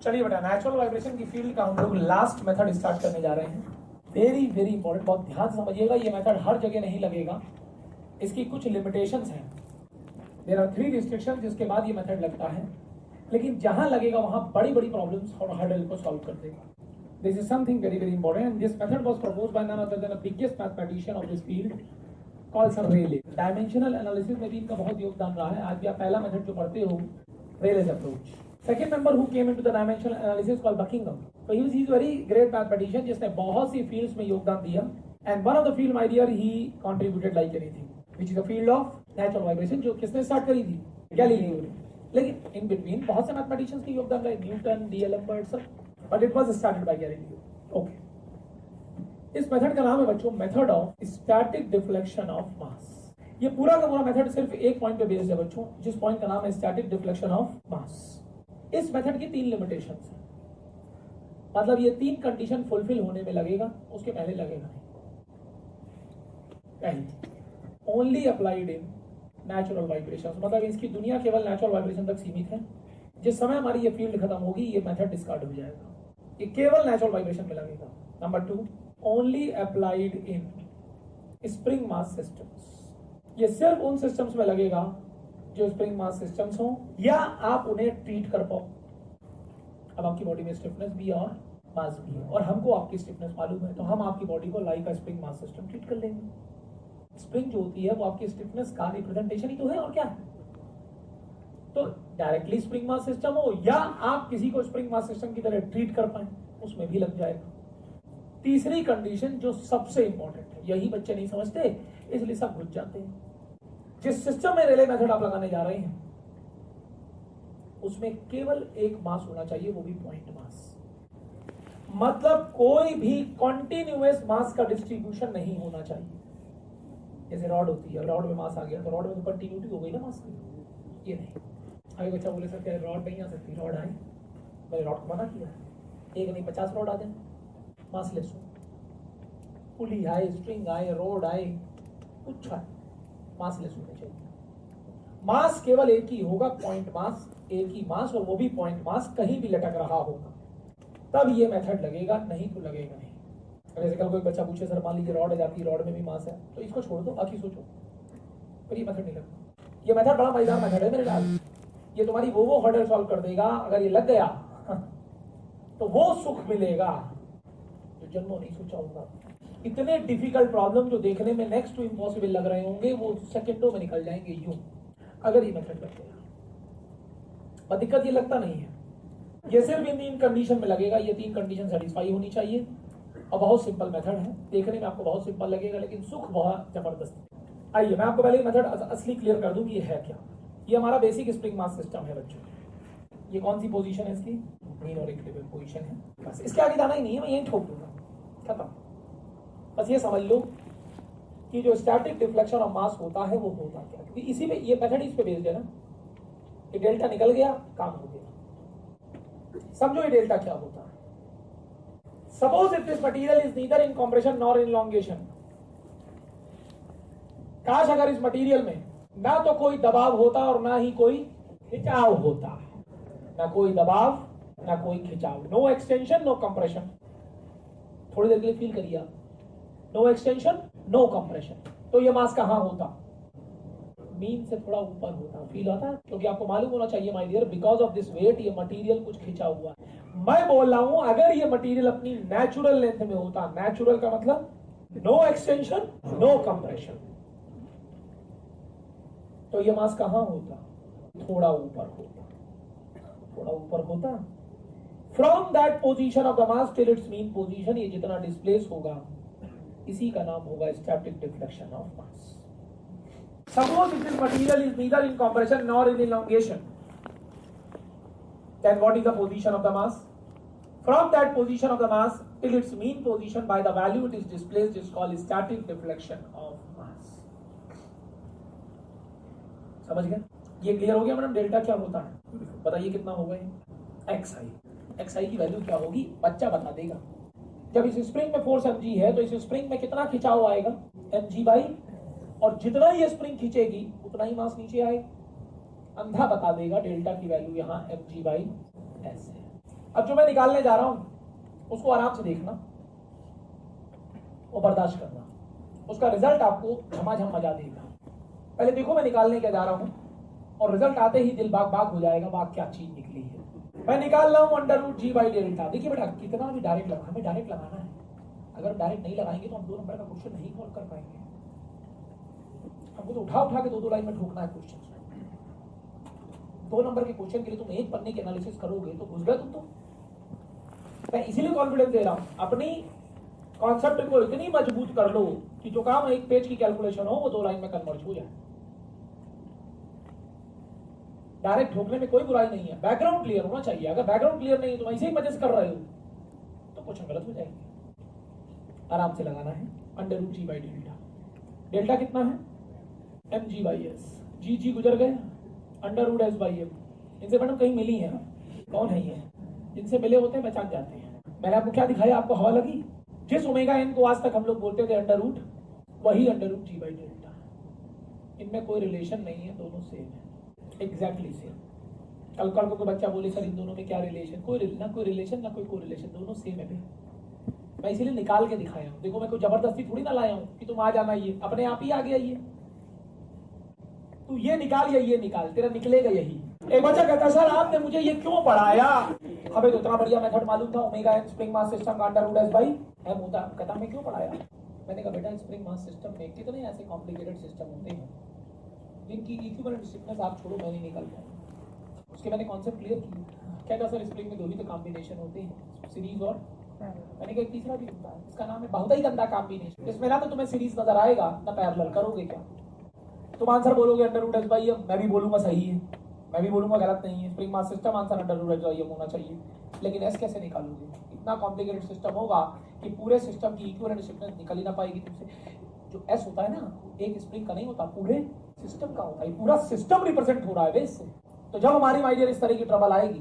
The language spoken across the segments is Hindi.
चलिए बेटा, नेचुरल वाइब्रेशन की फील्ड का हम लोग लास्ट मेथड स्टार्ट करने जा रहे हैं। वेरी वेरी इंपॉर्टेंट, बहुत ध्यान से समझिएगा। ये मेथड हर जगह नहीं लगेगा, इसकी कुछ लिमिटेशंस हैं। देयर आर 3 रिस्ट्रिक्शंस जिसके बाद ये मेथड लगता है, लेकिन जहां लगेगा वहां बड़ी बड़ी प्रॉब्लम्स और हर्डल को सॉल्व कर देगा। This is something very very important and this method was proposed by none other than the biggest mathematician of this field called sir Rayleigh. Dimensional analysis में भी इनका बहुत योगदान रहा है। आज भी आप पहला मेथड जो पढ़ते हो, रेले's approach. Second member who came into the dimensional analysis called Buckingham. So he is very great mathematician जिसने बहुत सी fields में योगदान दिया। And one of the field, my dear, he contributed like anything, which is the field of natural vibration, जो किसने स्टार्ट करी थी? गैलीलियो ने। लेकिन in between बहुत से mathematicians के योगदान रहे, न्यूटन, D.L. सब, but it was started by Galileo. Okay. इस मेथड का नाम है बच्चों method of static deflection of mass. ये पूरा का पूरा मेथड सिर्फ एक पॉइंट पे बेस्ड है बच्चों, जिस पॉइंट का नाम है स्टैटिक डिफ्लेक्शन ऑफ मास। इस मेथड की 3 लिमिटेशंस हैं, मतलब ये 3 कंडीशन फुलफिल होने में लगेगा, उसके पहले लगेगा नहीं। पहली, only applied in natural vibrations, मतलब इसकी दुनिया केवल नेचुरल वाइब्रेशन तक सीमित है। जिस समय हमारी ये फील्ड खत्म होगी, ये मेथड डिस्कार्ड हो जाएगा, ये केवल नेचुरल वाइब्रेशन में लगेगा। Number 2, only applied in spring mass systems, ये सिर्फ उन सिस्टम्स में लगेगा जो स्प्रिंग मास सिस्टम्स हो या आप उन्हें ट्रीट कर पाओ। अब आपकी बॉडी में स्टिफनेस भी और मास भी है, और हमको आपकी स्टिफनेस मालूम है, तो हम आपकी बॉडी को लाइक अ स्प्रिंग मास सिस्टम ट्रीट कर लेंगे। स्प्रिंग जो होती है वो आपकी स्टिफनेस का रिप्रेजेंटेशन ही तो है, और क्या है। तो डायरेक्टली स्प्रिंग मास सिस्टम हो या आप किसी को स्प्रिंग मास सिस्टम की तरह ट्रीट कर पाए, उसमें भी लग जाएगा। तीसरी कंडीशन जो सबसे इंपॉर्टेंट है, यही बच्चे नहीं समझते, इसलिए सब घुस जाते हैं। जिस सिस्टम में रेले मेथड आप लगाने जा रहे हैं, उसमें केवल एक मास होना चाहिए, वो भी पॉइंट मास। मतलब कोई भी कॉन्टिन्यूअस मास का डिस्ट्रीब्यूशन नहीं होना चाहिए। जैसे रॉड होती है, रॉड में मास आ गया तो रॉड में तो कंटिन्यूटी हो गई ना मास की, ये नहीं। अभी बच्चा बोले सर क्या रॉड नहीं आ सकती? रॉड आए, मैंने रॉड को मना किया, एक नहीं 50 रॉड आ जाए, मासलेस हो। पुली आए, स्ट्रिंग आए, रोड आए, कुछ आए, मासलेस होने चाहिए। मास केवल एक ही होगा, पॉइंट मास, एक ही मास, और वो भी पॉइंट मास कहीं भी लटक रहा होगा, तब ये मेथड लगेगा, नहीं तो लगेगा नहीं। जैसे कल कोई बच्चा पूछे सर मान लीजिए रॉड आ जाती है, रॉड में भी मास है, तो इसको छोड़ दो, बाकी सोचो, पर ये मेथड नहीं लगता। ये मेथड बड़ा मजेदार मेथड है मेरे ख्याल, ये तुम्हारी वो हर्डल सॉल्व कर देगा। अगर ये लग गया तो वो सुख मिलेगा जो जन्मों नहीं सोचा होगा। इतने डिफिकल्ट प्रॉब्लम जो देखने में नेक्स्ट टू इम्पॉसिबल लग रहे होंगे, वो सेकंडों में निकल जाएंगे यूं, अगर ये मेथड लग गया। पर दिक्कत ये लगता नहीं है, ये सिर्फ इन 3 कंडीशन में लगेगा। ये 3 कंडीशन सेटिस्फाई होनी चाहिए, और बहुत सिंपल मेथड है। देखने में आपको बहुत सिंपल लगेगा, लेकिन सुख बहुत जबरदस्त है। आइए मैं आपको पहले मेथड असली क्लियर कर दूं कि ये है क्या। ये हमारा बेसिक स्प्रिंग मास सिस्टम है बच्चों। ये कौन सी पोजीशन है इसकी? मीन और इक्विलिब्रियम पोजीशन है। बस इसके आगे जाना ही नहीं है, मैं यही ठोक दूंगा, खत्म। बस ये समझ लो कि जो स्टैटिक डिफ्लेक्शन ऑफ मास होता है वो होता क्या, क्योंकि इसी पे ये मेथड इस पे बेस्ड है ना, कि डेल्टा निकल गया, काम हो गया। समझो ये डेल्टा क्या होता है। Suppose if this material is neither in compression nor in elongation. काश अगर इस मटेरियल में ना तो कोई दबाव होता और ना ही कोई खिंचाव होता, ना कोई दबाव ना कोई खिंचाव, नो एक्सटेंशन नो कंप्रेशन। थोड़ी देर के लिए फील करिए आप, नो एक्सटेंशन नो कंप्रेशन, तो ये मास कहां होता? मीन से थोड़ा ऊपर होता। फील होता है? क्योंकि आपको मालूम होना चाहिए my dear, because of this weight ये मटेरियल कुछ खिंचा हुआ है। मैं बोल रहा हूं अगर ये मटेरियल अपनी नेचुरल लेंथ में होता, नेचुरल का मतलब नो एक्सटेंशन नो कंप्रेशन, तो ये मास कहां होता? थोड़ा ऊपर होता, थोड़ा ऊपर होता। From that position of the mass till it's mean position, ये जितना डिस्प्लेस होगा इसी का नाम होगा static deflection of mass. Suppose if this material is neither in compression nor in elongation, then what is the position of the mass? From that position of the mass till its mean position by the value it is displaced is called static deflection of mass. समझ गए? ये क्लियर हो गया मैडम? डेल्टा क्या होता है बताइए, कितना हो गए? xi की वैल्यू क्या होगी बच्चा बता देगा। जब इस स्प्रिंग में फोर्स mg है तो इस स्प्रिंग में कितना खिंचाव आएगा? mg बाई, और जितना ये स्प्रिंग खींचेगी उतना ही मास नीचे आएगा। अंधा बता देगा डेल्टा की वैल्यू यहाँ mg बाई s है। अब जो मैं निकालने जा रहा हूं उसको आराम से देखना और बर्दाश्त करना, उसका रिजल्ट आपको झमाझम मजा देगा। पहले देखो मैं निकालने क्या जा रहा हूं और रिजल्ट आते ही दिल बाग बाग हो जाएगा, वाह क्या चीज निकली है। मैं निकाल रहा हूं under root ji by delta. देखिए बेटा कितना भी डायरेक्ट लगा, हमें डायरेक्ट लगाना है। अगर डायरेक्ट नहीं लगाएंगे तो हम 2 नंबर का क्वेश्चन नहीं सॉल्व कर पाएंगे। हमको तो उठा उठा के 2-2 लाइन में ठोकना है क्वेश्चन। 2 नंबर के क्वेश्चन के लिए तुम एक पन्ने की एनालिसिस करोगे तो घुस गए तुम तो। मैं इसीलिए कॉन्फिडेंस दे रहा हूं, अपनी कॉन्सेप्ट को इतनी मजबूत कर लो कि जो काम एक पेज की कैलकुलेशन हो वो 2 लाइन में कन्वर्ज हो जाए। डायरेक्ट ठोकने में कोई बुराई नहीं है, बैकग्राउंड क्लियर होना चाहिए। अगर बैकग्राउंड क्लियर नहीं है तो ऐसे ही मजे से कर रहे हो तो क्वेश्चन गलत हो जाएंगे। आराम से लगाना है under root ji by delta. Delta कितना है? M g by s. G g गुजर गए, under root S by m. इनसे मैडम कहीं मिली है ना? कौन है ये? जिनसे मिले होते हैं पहचान जाते हैं। मैंने आपको क्या दिखाया? आपको हवा लगी? जिस ओमेगा एन को आज तक हम लोग बोलते थे अंडर रूट, वही under root ji by delta. इनमें कोई रिलेशन नहीं है, दोनों सेम है, एग्जैक्टली सेम। कल को बच्चा बोले सर इन दोनों में क्या रिलेशन? ना कोई रिलेशन ना कोई कोरिलेशन, दोनों सेम है। मैं इसीलिए निकाल के दिखाया हूं। देखो मैं कोई जबरदस्ती थोड़ी ना लाया हूं कि तुम आ जाना, ये अपने आप ही आ गया। ये तू ये निकाल या ये निकाल, तेरा निकलेगा यही। एक बच्चा कहता सर आपने मुझे ये क्यों पढ़ाया? हमें तो इतना बढ़िया मेथड मालूम था, omega n spring mass system का under root S by m होता। कहता मैं क्यों पढ़ाया? मैंने कहा बेटा स्प्रिंग मास सिस्टम में कितने ऐसे कॉम्प्लिकेटेड सिस्टम होते हैं जिनकी इक्विवेलेंट स्टिफनेस आप छोड़ो मैं नहीं निकाल पाऊंगा। उसके मैंने कॉन्सेप्ट क्लियर किया। कहता सर स्प्रिंग में 2 ही तो कॉम्बिनेशन होते हैं, सीरीज और मैंने कहा तीसरा भी होता है, इसका नाम है बहुत ही गंदा कॉम्बिनेशन। इसमें ना तो तुम्हें सीरीज नजर आएगा ना पैरेलल, करोगे क्या? तुम आंसर बोलोगे under root S by M, मैं भी बोलूंगा सही है, मैं भी बोलूंगा गलत नहीं है। Spring mass system answer under root S by M होना चाहिए। लेकिन एस कैसे निकालोगे? इतना कॉम्प्लिकेटेड सिस्टम होगा कि पूरे सिस्टम की इक्विवेलेंट स्टिफनेस निकल ही ना पाएगी तुमसे। जो एस होता है ना, एक स्प्रिंग का नहीं होता, पूरे सिस्टम का होता है। पूरा सिस्टम रिप्रेजेंट हो रहा है बेस से। तो जब हमारी माय डियर इस तरह की ट्रबल आएगी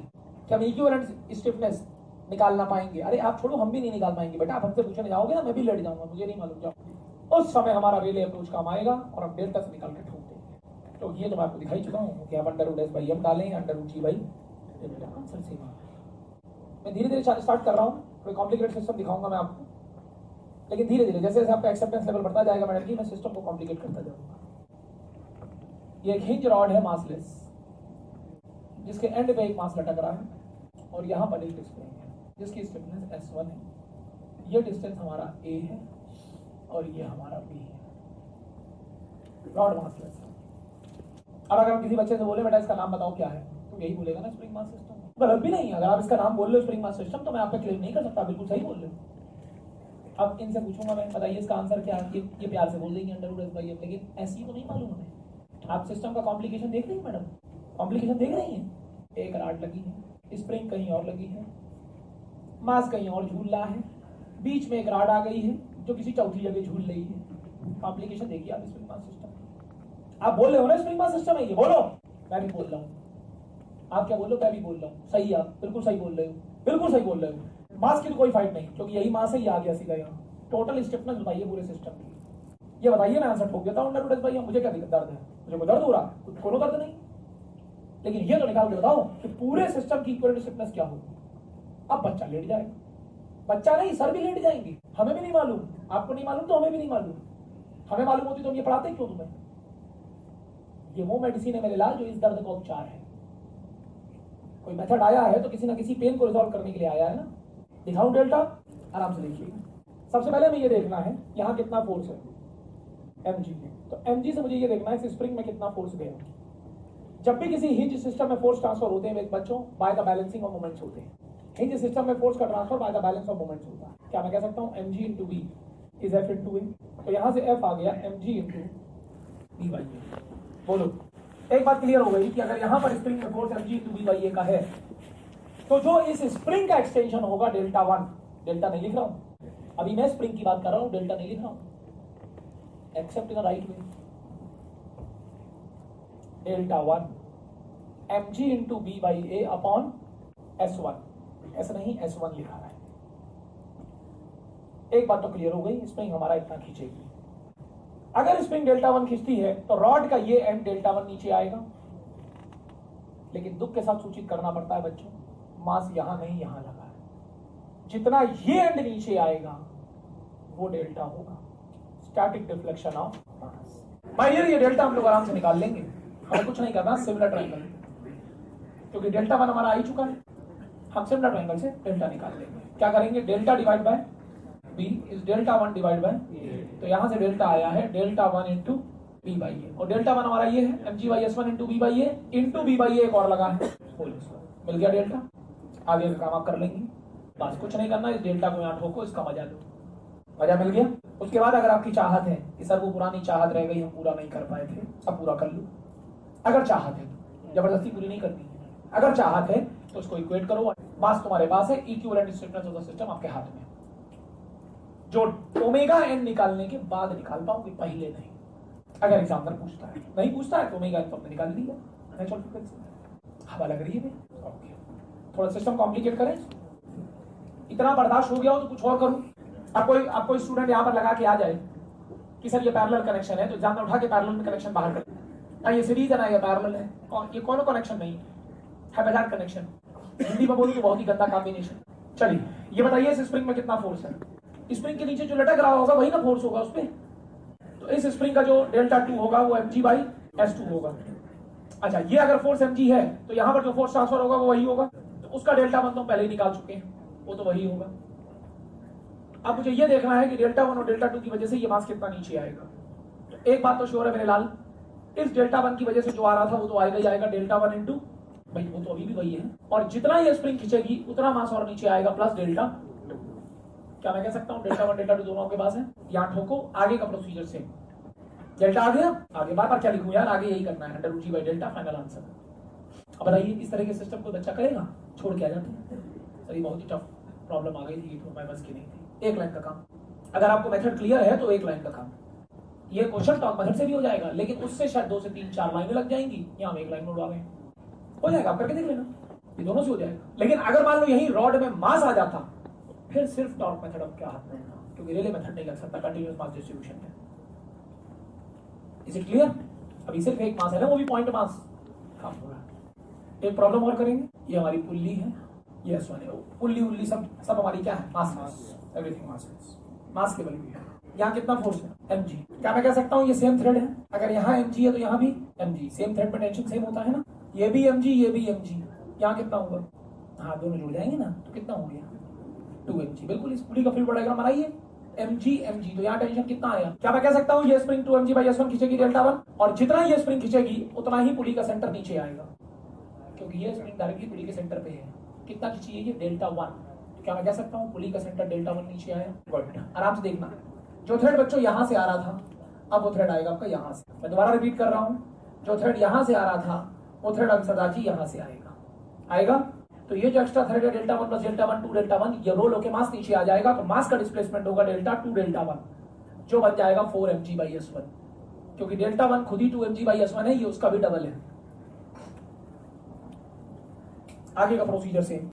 कि हम इक्विवेलेंट स्टिफनेस निकाल ना पाएंगे, अरे आप छोड़ो हम भी नहीं निकाल पाएंगे बेटा, आप हमसे पूछने जाओगे ना मैं भी लड़ जाऊंगा, मुझे नहीं मालूम। जाओ उस समय हमारा रिले अप्रोच काम आएगा और हम डेल्टा से निकाल के ठोक देंगे। तो ये तो मैं आपको दिखाई चुका हूँ कि हम under root S by m डालें, under root ji by delta. Answer same है। मैं धीरे धीरे स्टार्ट कर रहा हूँ, कोई कॉम्प्लिकेटेड सिस्टम दिखाऊंगा मैं आपको, लेकिन धीरे धीरे जैसे जैसे आपका एक्सेप्टेंस लेवल बढ़ता जाएगा मैडम जी, मैं सिस्टम को कॉम्प्लिकेट करता जाऊंगा। ये एक हिंज रॉड है मासलेस, जिसके एंड पे एक मास लटक रहा है और यहाँ पर एक स्प्रिंग है जिसकी स्टिफनेस S1 है। ये डिस्टेंस हमारा A है और ये हमारा B है। रॉड मासलेस है। अब अगर हम किसी बच्चे से बोले बेटा इसका नाम बताओ क्या है, तो यही बोलेगा ना स्प्रिंग मास सिस्टम। गलत भी नहीं है, अगर आप इसका नाम बोल रहे हो स्प्रिंग मास सिस्टम तो मैं आप पे क्लेम नहीं कर सकता, बिल्कुल सही बोल रहे हो। अब इनसे पूछूंगा मैं बताइए इसका आंसर क्या है, ये प्यार से बोल देंगे under root S by M, लेकिन ऐसी तो नहीं मालूम हमें। आप सिस्टम का कॉम्प्लिकेशन देख रही है मैडम? कॉम्प्लिकेशन देख रही है? एक रॉड लगी है, स्प्रिंग कहीं और लगी है, मास कहीं और झूल रहा है, बीच में एक रॉड आ गई है जो किसी चौथी जगह झूल रही है। कॉम्प्लिकेशन देखिए आप स्प्रिंग मास सिस्टम। आप बोल रहे हो ना स्प्रिंग मास सिस्टम है ये, बोलो। मैं भी बोल रहा हूँ, आप क्या बोल रहे हो? मैं भी बोल रहा हूँ। सही है, आप बिल्कुल सही बोल रहे हो, बिल्कुल सही बोल रहे हो। मास की तो कोई फाइट नहीं, क्योंकि यही मास है, ये आ गया सीधा यहाँ। टोटल स्टिफनेस बताइए पूरे सिस्टम की, ये बताइए, मैं आंसर ठोक देता हूँ under root S by M. मुझे क्या दर्द है? मुझे कोई दर्द हो रहा है? कोनो दर्द नहीं। लेकिन ये तो निकाल के बताओ कि पूरे सिस्टम की इक्विवेलेंट स्टिफनेस क्या होगी। अब बच्चा लेट जाएगा, बच्चा नहीं सर भी लेट जाएंगे। हमें भी नहीं मालूम, आपको नहीं मालूम तो हमें भी नहीं मालूम। हमें मालूम होती तो हम ये पढ़ाते क्यों तुम्हें? ये वो मेडिसिन है मेरे लाल जो इस दर्द का उपचार है। कोई मेथड आया है तो किसी ना किसी पेन को रिजॉल्व करने के लिए आया है ना। दिखाऊं डेल्टा? आराम से देखिए। सबसे पहले हमें ये देखना है यहाँ कितना फोर्स है, mg। तो mg से मुझे ये देखना है इस स्प्रिंग में कितना फोर्स गया। जब भी किसी हिंज सिस्टम में फोर्स ट्रांसफर होते हैं बच्चों, by the balancing of moments होते हैं। हिंज सिस्टम में फोर्स का transfer by the balance of moments होता है। क्या मैं कह सकता हूँ mg into b is f into a? तो यहाँ से f आ गया mg into B by a. बोलो, एक बात क्लियर हो गई कि अगर यहाँ पर स्प्रिंग में force mg into B by a का है तो जो इस स्प्रिंग का एक्सटेंशन होगा डेल्टा 1, डेल्टा नहीं लिख रहा हूँ अभी, मैं स्प्रिंग की बात कर रहा हूँ, डेल्टा नहीं लिख रहा हूँ, except in the right way. Delta 1 mg into B by A upon S1, ऐसा नहीं S1 लिखा है। एक बात तो क्लियर हो गई, स्प्रिंग हमारा इतना खींचेगी। अगर स्प्रिंग डेल्टा 1 खींचती है तो रॉड का ये एंड डेल्टा 1 नीचे आएगा, लेकिन दुख के साथ सूचित करना पड़ता है बच्चों, मास यहां नहीं यहां लगा है, जितना ये एंड नीचे आएगा वो डेल्टा होगा, स्टैटिक डिफ्लेक्शन ऑफ मास। भाई ये डेल्टा हम लोग आराम से निकाल लेंगे, हमें कुछ नहीं करना, सिमिलर ट्रायंगल, क्योंकि डेल्टा 1 हमारा आ ही चुका है, हम सिमिलर ट्रायंगल से डेल्टा निकाल लेंगे। क्या करेंगे, delta divide by B is delta 1 divide by, तो यहां से डेल्टा आया है delta 1 into B by A, और डेल्टा 1 हमारा ये है mg/s1 इंटू बी बाई ए एक और लगा है, मिल गया डेल्टा। आगे का काम आप कर लेंगे, बस कुछ नहीं करना, इस डेल्टा को यहाँ ठोको, इसका मजा लो, मजा मिल गया। उसके बाद अगर आपकी चाहत है कि सर वो पुरानी चाहत रह गई, हम पूरा नहीं कर पाए थे, अब पूरा कर लो, अगर चाहत है, जबरदस्ती पूरी नहीं करनी है, अगर चाहत है तो उसको इक्वेट करो, मास तुम्हारे पास है, equivalent stiffness of the system आपके हाथ में, जो ओमेगा एन निकालने के बाद निकाल पाओगे, पहले नहीं। अगर एग्जामिनर पूछता है, नहीं पूछता है तो ओमेगा एन तो हमने निकाल लिया, नेचुरल फ्रीक्वेंसी हवा लग रही है। ओके, थोड़ा सिस्टम कॉम्प्लिकेट करें, इतना बर्दाश्त हो गया हो तो कुछ और करूं। अब कोई स्टूडेंट यहाँ पर लगा के आ जाए कि सर ये पैरेलल कनेक्शन है, तो एग्जाम में उठा के पैरेलल में कनेक्शन बाहर कर, ना ये सीरीज है ना ये पैरेलल है, और ये कौन कनेक्शन नहीं है, बेजार कनेक्शन, हिंदी में बोलूं तो बहुत ही गंदा कॉम्बिनेशन। चलिए ये बताइए इस स्प्रिंग में कितना फोर्स है, स्प्रिंग के नीचे जो लटक रहा होगा वही ना फोर्स होगा उस पे, तो इस स्प्रिंग का जो डेल्टा 2 होगा वो mg/s2 होगा। अच्छा, ये अगर फोर्स mg है तो यहाँ पर जो फोर्स ट्रांसफर होगा वो वही होगा, तो उसका डेल्टा 1 तो पहले ही निकाल चुके हैं, वो तो वही होगा। अब मुझे ये देखना है कि डेल्टा 1 और डेल्टा 2 की वजह से ये मास कितना नीचे आएगा। तो एक बात तो श्योर है मेरे लाल, इस डेल्टा 1 की वजह से जो आ रहा था वो तो आएगा ही आएगा, डेल्टा 1 इंटू, भाई वो तो अभी भी वही है, और जितना ये स्प्रिंग खींचेगी उतना मास और नीचे आएगा, प्लस डेल्टा 2। क्या मैं कह सकता हूँ डेल्टा 1 डेल्टा 2 दोनों के पास है, यहाँ ठोको, आगे का प्रोसीजर से डेल्टा आ गया, आगे बार बार क्या लिखूं यार, आगे यही करना है, under root ji by delta, final answer. अब बताइए इस तरह के सिस्टम को बच्चा करेगा, छोड़ के आ जाते हैं, सर ये बहुत ही टफ प्रॉब्लम आ गई थी, तो मैं बस की नहीं थी। एक लाइन का काम, अगर आपको मेथड क्लियर है तो एक लाइन का काम, ये क्वेश्चन टॉप मेथड से भी हो जाएगा, लेकिन उससे शायद 2 से 3-4 लाइनें लग जाएंगी, यहाँ हम एक लाइन में उड़ा गए, हो जाएगा, आप करके देख लेना, ये दोनों से हो जाएगा। लेकिन अगर मान लो यही रॉड में मास आ जाता, फिर सिर्फ टॉर्क मेथड आपके हाथ में था, क्योंकि रिले मेथड नहीं लग सकता कंटीन्यूअस मास डिस्ट्रीब्यूशन में। Is it clear? अभी सिर्फ एक मास है ना, वो भी पॉइंट मास काम हो रहा है। एक प्रॉब्लम और करेंगे, ये हमारी पुल्ली है, ये S1 है, पुल्ली उल्ली सब हमारी क्या है, मास, एवरीथिंग मास केवल भी है। यहाँ कितना फोर्स है mg, क्या मैं कह सकता हूँ ये सेम थ्रेड है, अगर यहाँ mg है तो यहाँ भी mg, सेम थ्रेड में टेंशन सेम होता है ना, ये भी mg ये भी mg, यहाँ कितना होगा, हाँ दोनों जुड़ जाएंगे ना, तो कितना हो गया 2mg। बिल्कुल इस पूरी का फील्ड डायग्राम बनाइए, mg, तो यहाँ टेंशन कितना आया, क्या मैं कह सकता हूँ ये स्प्रिंग 2mg/s1 खींचेगी डेल्टा 1, और जितना ये स्प्रिंग खींचेगी उतना ही पुली का सेंटर नीचे आएगा, क्योंकि ये स्प्रिंग डायरेक्टली पुली के सेंटर पे है। कितना खींची है ये, डेल्टा 1, तो क्या मैं कह सकता हूँ पुली का सेंटर डेल्टा 1 नीचे आया। गुड, आराम से देखना, जो थ्रेड बच्चों यहाँ से आ रहा था, अब वो थ्रेड आएगा आपका यहाँ से। मैं दोबारा रिपीट कर रहा हूँ, जो थ्रेड यहाँ से आ रहा था वो थ्रेड अब सरदार जी यहाँ से आएगा। तो ये जो एक्स्ट्रा थ्रेड है डेल्टा 1 प्लस डेल्टा 1 2 डेल्टा 1, ये रोल होके मास नीचे आ जाएगा, तो मास का डिस्प्लेसमेंट होगा डेल्टा 2 डेल्टा 1, जो बन जाएगा 4mg/s1, क्योंकि डेल्टा 1 खुद ही 2mg/s1 है, ये उसका भी डबल है। आगे का प्रोसीजर सेम।